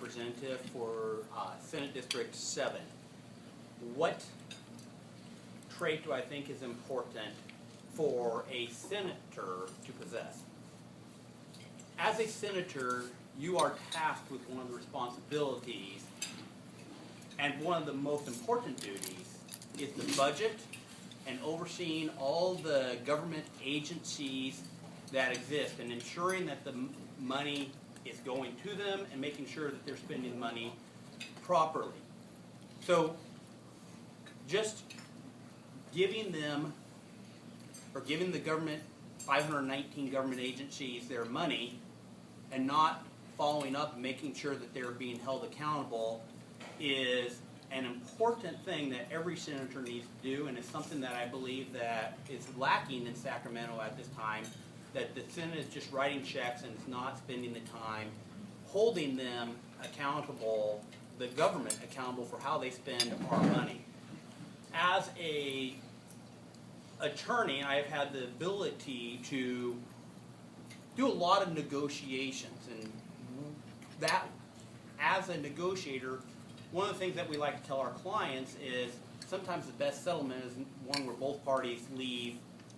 representative for Senate District 7. What trait do I think is important for a senator to possess? As a senator, you are tasked with one of the responsibilities, and one of the most important duties is the budget and overseeing all the government agencies that exist and ensuring that the money is going to them and making sure that they're spending money properly. So just giving them, or giving the government, 519 government agencies their money and not following up and making sure that they're being held accountable is an important thing that every senator needs to do, and it's something that I believe that is lacking in Sacramento at this time, that the Senate is just writing checks and is not spending the time holding them accountable, the government accountable for how they spend our money. As a attorney, I have had the ability to do a lot of negotiations, and that, as a negotiator, one of the things that we like to tell our clients is sometimes the best settlement is one where both parties leave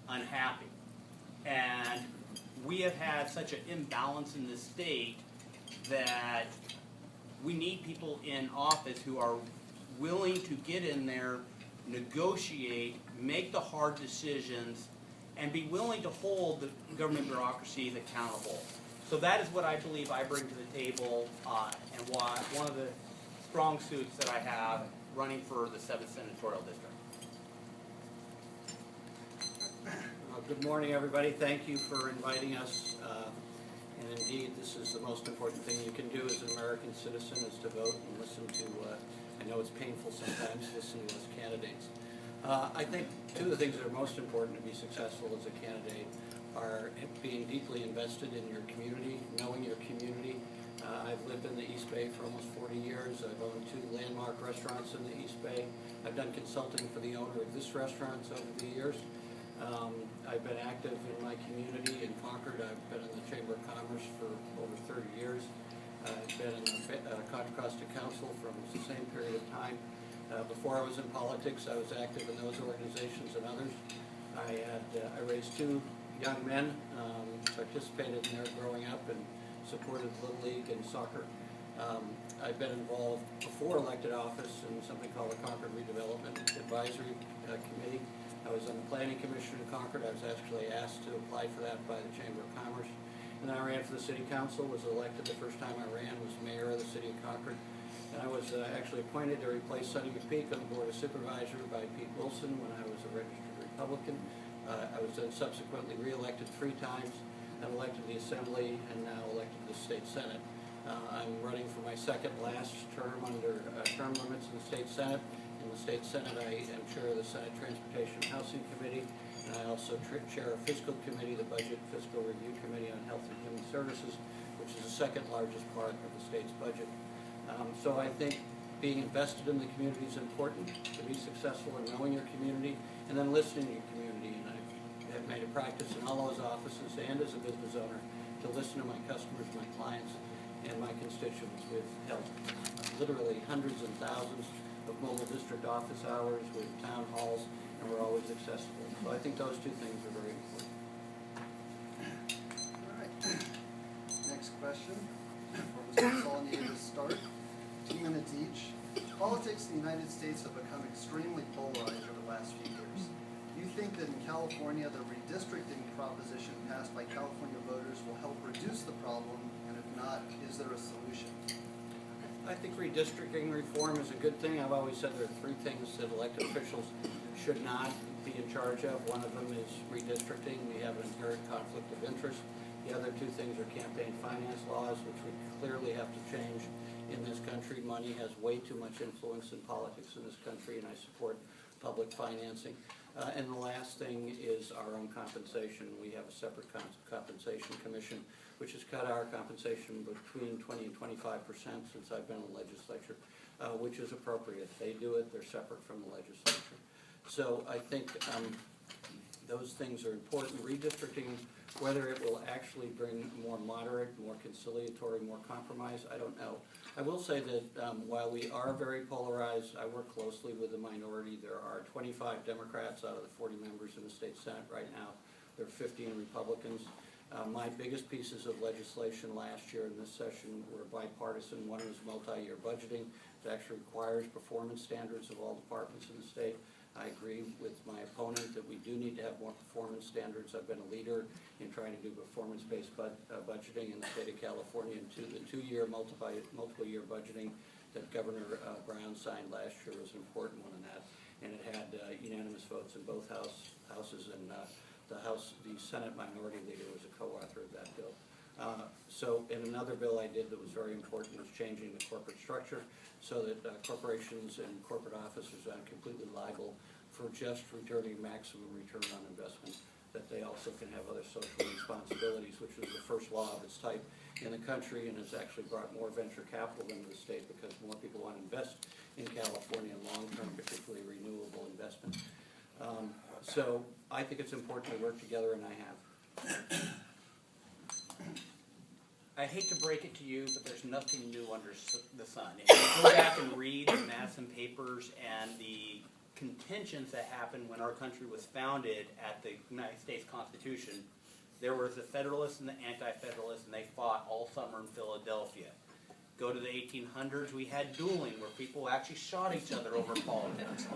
unhappy. And we have had such an imbalance in the state that we need people in office who are willing to get in there, negotiate, make the hard decisions, and be willing to hold the government bureaucracies accountable. So that is what I believe I bring to the table, and why one of the strong suits that I have running for the 7th Senatorial District. Good morning, everybody. Thank you for inviting us. And indeed, this is the most important thing you can do as an American citizen, is to vote and listen to, I know it's painful sometimes, listen to us candidates. I think two of the things that are most important to be successful as a candidate are being deeply invested in your community, knowing your community. I've lived in the East Bay for almost 40 years. I've owned 2 landmark restaurants in the East Bay. I've done consulting for the owner of this restaurant over the years. I've been active in my community in Concord. I've been in the Chamber of Commerce for over 30 years. I've been in the Contra Costa Council from the same period of time. Before I was in politics, I was active in those organizations and others. I raised 2 young men, participated in their growing up, and supported Little League and soccer. I've been involved before elected office in something called the Concord Redevelopment Advisory Committee. I was on the Planning Commission in Concord. I was actually asked to apply for that by the Chamber of Commerce. And then I ran for the City Council, was elected the first time I ran, was mayor of the City of Concord. And I was actually appointed to replace Sonny McPeak on the Board of Supervisors by Pete Wilson when I was a registered Republican. I was then subsequently re-elected 3 times, and elected to the Assembly, and now elected to the State Senate. I'm running for my second last term under term limits in the State Senate. In the State Senate, I am chair of the Senate Transportation and Housing Committee, and I also chair a fiscal committee, the Budget Fiscal Review Committee on Health and Human Services, which is the 2nd largest part of the state's budget. So I think being invested in the community is important to be successful in knowing your community and then listening to your community. And I've made a practice in all those offices and as a business owner to listen to my customers, my clients, and my constituents. We've held literally hundreds and thousands of mobile district office hours with town halls, and we're always accessible. So I think those 2 things are very important. All right. Next question for Mr. DeSaulnier to start. 2 minutes each. Politics in the United States have become extremely polarized over the last few years. Do you think that in California the redistricting proposition passed by California voters will help reduce the problem, and if not, is there a solution? I think redistricting reform is a good thing. I've always said there are 3 things that elected officials should not be in charge of. One of them is redistricting. We have an inherent conflict of interest. The other 2 things are campaign finance laws, which we clearly have to change in this country. Money has way too much influence in politics in this country, and I support public financing. And the last thing is our own compensation. We have a separate compensation commission, which has cut our compensation between 20 and 25% since I've been in the legislature, which is appropriate. They do it, they're separate from the legislature. So I think those things are important. Redistricting, whether it will actually bring more moderate, more conciliatory, more compromise, I don't know. I will say that while we are very polarized, I work closely with the minority. There are 25 Democrats out of the 40 members in the state Senate right now. There are 15 Republicans. My biggest pieces of legislation last year in this session were bipartisan. One was multi-year budgeting. It actually requires performance standards of all departments in the state. I agree with my opponent that we do need to have more performance standards. I've been a leader in trying to do performance-based budgeting in the state of California, and the two-year multiple-year budgeting that Governor Brown signed last year was an important one in that, and it had unanimous votes in both houses, and the Senate minority leader was a co-author of that bill. So, and another bill I did that was very important was changing the corporate structure so that corporations and corporate officers aren't completely liable for just returning maximum return on investment, that they also can have other social responsibilities, which is the first law of its type in the country, and has actually brought more venture capital into the state because more people want to invest in California in long-term, particularly renewable investment. So I think it's important to work together, and I have. I hate to break it to you, but there's nothing new under the sun. If you go back and read the Madison Papers and the contentions that happened when our country was founded at the United States Constitution, there was the Federalists and the Anti-Federalists, and they fought all summer in Philadelphia. Go to the 1800s, we had dueling where people actually shot each other over politics.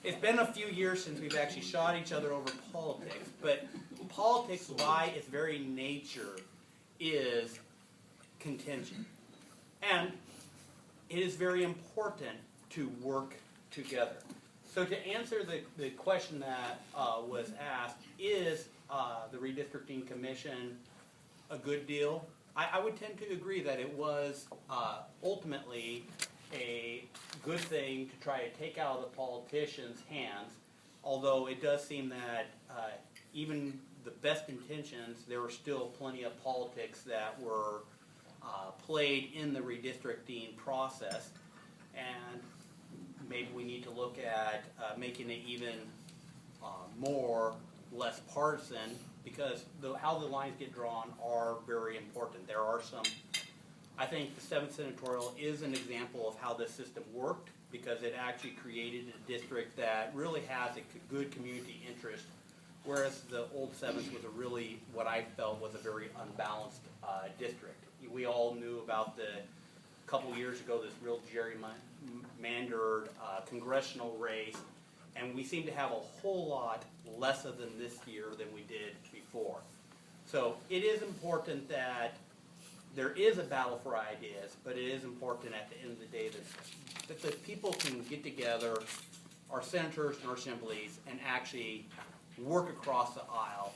It's been a few years since we've actually shot each other over politics, but politics by its very nature is contingent. And it is very important to work together. So to answer the question that was asked, is the Redistricting Commission a good deal? I would tend to agree that it was ultimately a good thing to try to take out of the politicians' hands, although it does seem that even the best intentions, there were still plenty of politics that were played in the redistricting process, and maybe we need to look at making it even less partisan, because how the lines get drawn are very important. There are some, I think the 7th Senatorial is an example of how this system worked, because it actually created a district that really has a good community interest, whereas the old 7th was a really, what I felt was a very unbalanced district. We all knew about a couple years ago, this real gerrymandered congressional race, and we seem to have a whole lot less of them this year than we did before. So it is important that there is a battle for ideas, but it is important at the end of the day that the people can get together, our senators and our assemblies, and actually work across the aisle